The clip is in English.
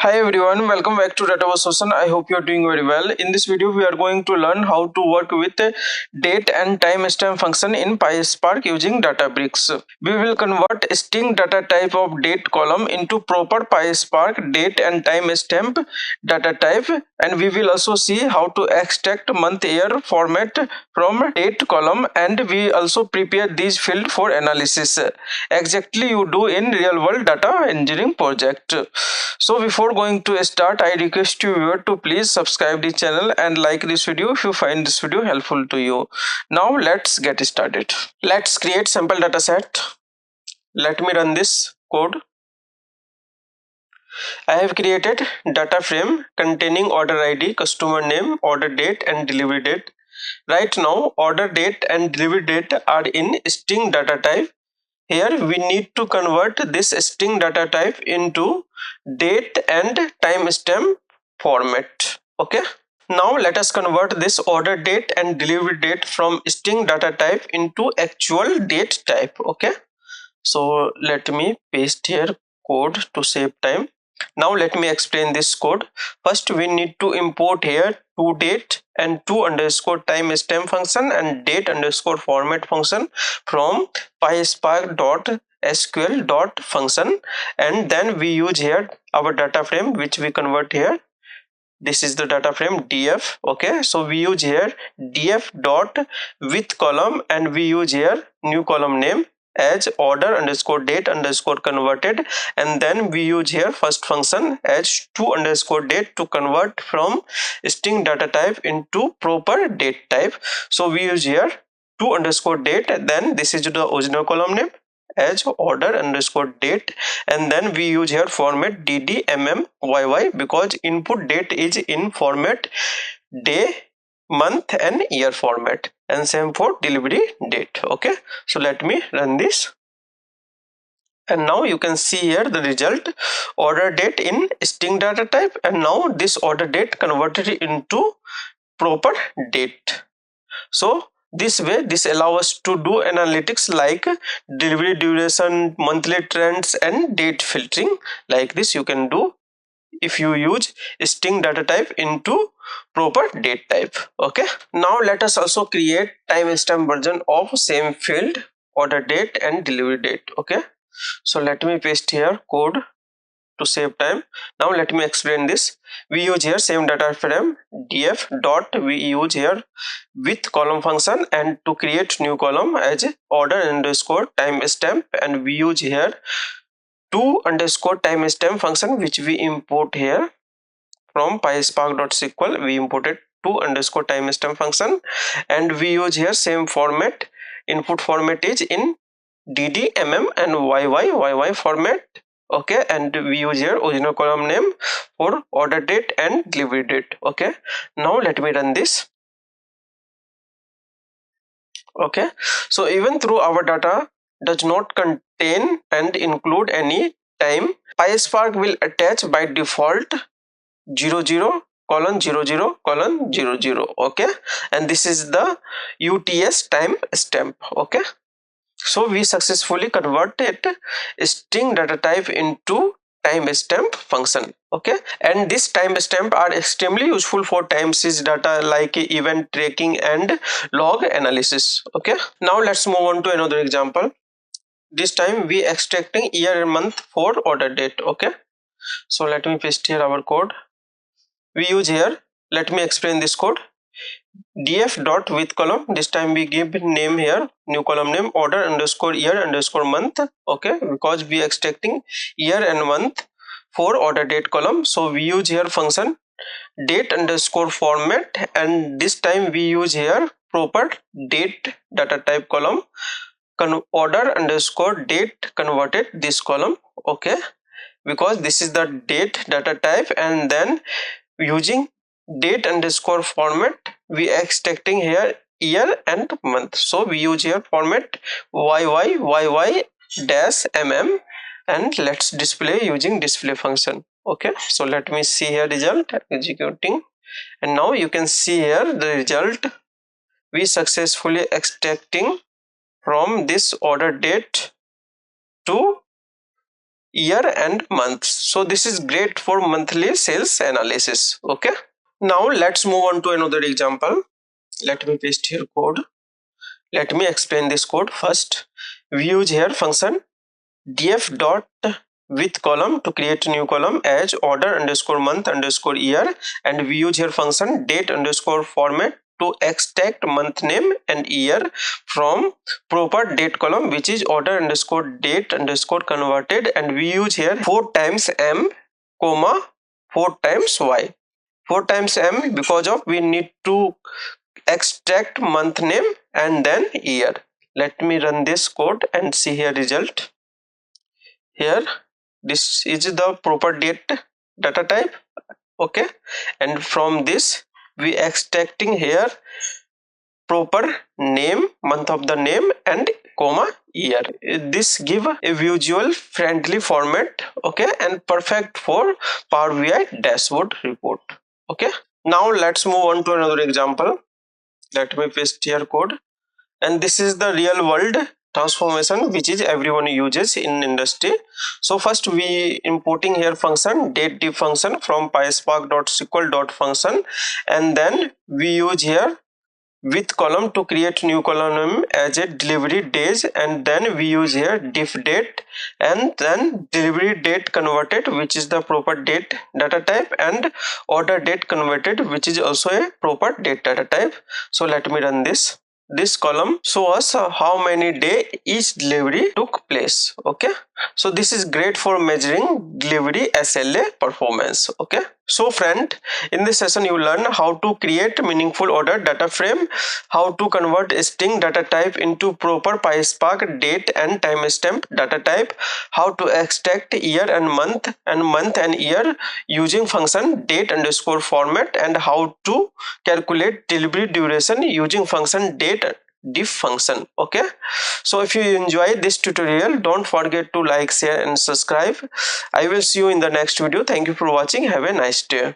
Hi everyone, welcome back to Dataverse session. I hope you are doing very well. In this video, we are going to learn how to work with a date and timestamp function in PySpark using Databricks. We will convert a string data type of date column into proper PySpark date and timestamp data type, and we will also see how to extract month year format from date column, and we also prepare these fields for analysis. Exactly you do in real world data engineering project. So before going to start, I request you viewer to please subscribe the channel and like this video if you find this video helpful to you. Now let's get started. Let's create sample dataset. Let me run this code. I have created data frame containing order ID, customer name, order date and delivery date. Right now, order date and delivery date are in string data type. Here we need to convert this string data type into date and timestamp format. Okay. Now let us convert this order date and delivery date from string data type into actual date type. Okay. So let me paste here code to save time. Now let me explain this code. First we need to import here toDate and to_timestamp function and date_format function from PySpark.sql.function, and then we use here our data frame which we convert here. This is the data frame df. Okay, so we use here df dot with column, and we use here new column name as order underscore date underscore converted, and then we use here first function as to underscore date to convert from string data type into proper date type. So we use here to underscore date, then this is the original column name as order underscore date, and then we use here format ddmmyy because input date is in format day, month and year format, and same for delivery date. Okay, so let me run this, and now you can see here the result order date in string data type, and now this order date converted into proper date. So this way this allows us to do analytics like delivery duration, monthly trends and date filtering. Like this you can do if you use string data type into proper date type. Okay, now let us also create timestamp version of same field order date and delivery date. Okay, so let me paste here code to save time. Now let me explain this. We use here same data frame df dot, we use here with column function and to create new column as order underscore timestamp, and we use here to underscore timestamp function which we import here from PySpark.sql. We imported to underscore timestamp function, and we use here same format. Input format is in dd mm and yy format. Okay, and we use here original column name for order date and delivery date. Okay, now let me run this. Okay, so even though our data does not contain and include any time, PySpark will attach by default 00 colon 00 colon 00. Okay, and this is the UTS time stamp. Okay, so we successfully converted string data type into timestamp function. Okay, and this timestamp are extremely useful for time series data like event tracking and log analysis. Okay, now let's move on to another example. This time we extracting year and month for order date. Okay, so let me paste here our code. We use here, let me explain this code. Df dot with column, this time we give name here new column name order underscore year underscore month. Okay, because we are extracting year and month for order date column, so we use here function date underscore format, and this time we use here proper date data type column order underscore date converted this column. Okay, because this is the date data type, and then using date underscore format we are extracting here year and month, so we use here format yy dash mm, and let's display using display function. Okay, so let me see here result executing, and now you can see here the result. We successfully extracting from this order date to year and month. So this is great for monthly sales analysis. Okay, now let's move on to another example. Let me paste here code. Let me explain this code first. We use here function df dot with column to create a new column as order underscore month underscore year, and we use here function date underscore format to extract month name and year from proper date column, which is order underscore date underscore converted, and we use here 4 times m comma 4 times y. 4 times m because of we need to extract month name and then year. Let me run this code and see here result. Here this is the proper date data type. Okay, and from this we extracting here proper name, month of the name and comma year. This give a visual friendly format. Okay, and perfect for Power BI dashboard report. Okay, now let's move on to another example. Let me paste here code, and this is the real world transformation which is everyone uses in industry. So first we importing here function date div function from PySpark.sql.function, and then we use here with column to create new column as a delivery days, and then we use here diff date and then delivery date converted, which is the proper date data type, and order date converted, which is also a proper date data type. So let me run this column show us how many day each delivery took place. Okay, so this is great for measuring delivery SLA performance. Okay, so friend, in this session you learn how to create meaningful order data frame, how to convert string data type into proper PySpark date and timestamp data type, how to extract year and month and year using function date underscore format, and how to calculate delivery duration using function date diff function. Okay, so if you enjoy this tutorial, don't forget to like, share and subscribe. I will see you in the next video. Thank you for watching. Have a nice day.